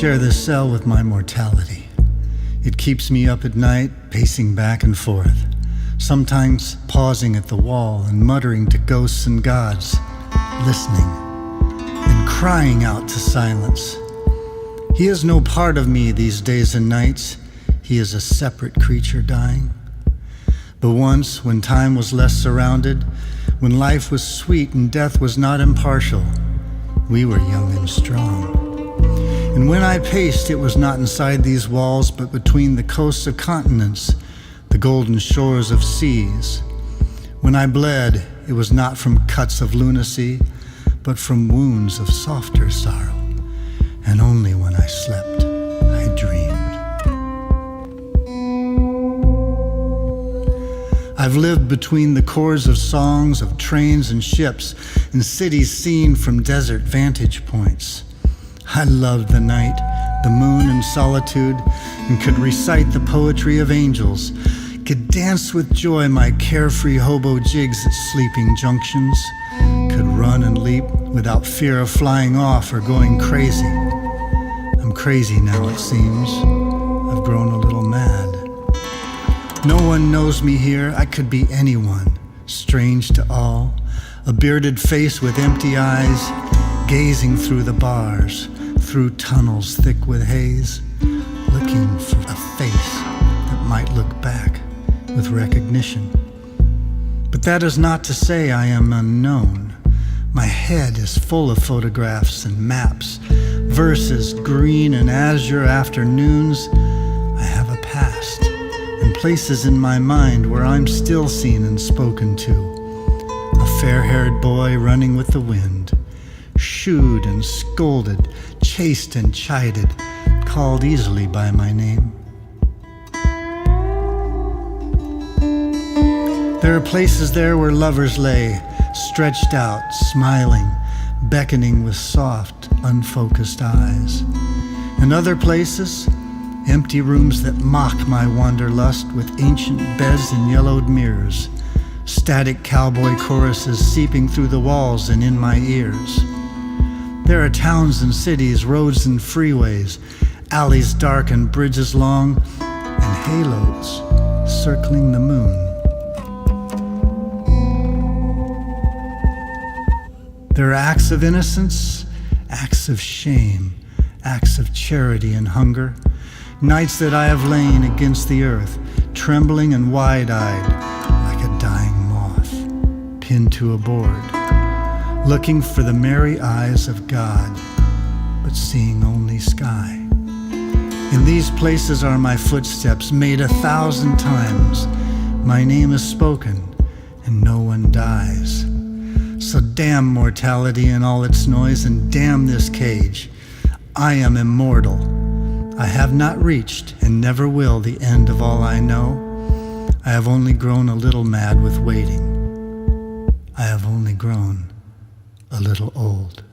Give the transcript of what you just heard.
share this cell with my mortality. It keeps me up at night, pacing back and forth, sometimes pausing at the wall and muttering to ghosts and gods, listening, and crying out to silence. He is no part of me these days and nights. He is a separate creature dying. But once, when time was less surrounded, when life was sweet and death was not impartial, we were young and strong. And when I paced, it was not inside these walls, but between the coasts of continents, the golden shores of seas. When I bled, it was not from cuts of lunacy, but from wounds of softer sorrow. And only when I slept, I dreamed. I've lived between the chords of songs, of trains and ships, in cities seen from desert vantage points. I loved the night, the moon and solitude, and could recite the poetry of angels, could dance with joy my carefree hobo jigs at sleeping junctions, could run and leap without fear of flying off or going crazy. I'm crazy now, it seems. I've grown a little mad. No one knows me here. I could be anyone, strange to all, a bearded face with empty eyes, gazing through the bars, through tunnels thick with haze, looking for a face that might look back with recognition. But that is not to say I am unknown. My head is full of photographs and maps, verses, green and azure afternoons. I have a past and places in my mind where I'm still seen and spoken to. A fair-haired boy running with the wind, shooed and scolded, chased and chided, called easily by my name. There are places there where lovers lay, stretched out, smiling, beckoning with soft, unfocused eyes. And other places, empty rooms that mock my wanderlust with ancient beds and yellowed mirrors, static cowboy choruses seeping through the walls and in my ears. There are towns and cities, roads and freeways, alleys dark and bridges long, and halos circling the moon. There are acts of innocence, acts of shame, acts of charity and hunger, nights that I have lain against the earth, trembling and wide-eyed like a dying moth, pinned to a board, looking for the merry eyes of God, but seeing only sky. In these places are my footsteps, made 1,000 times. My name is spoken, and no one dies. So damn mortality and all its noise, and damn this cage. I am immortal. I have not reached, and never will, the end of all I know. I have only grown a little mad with waiting. I have only grown a little old.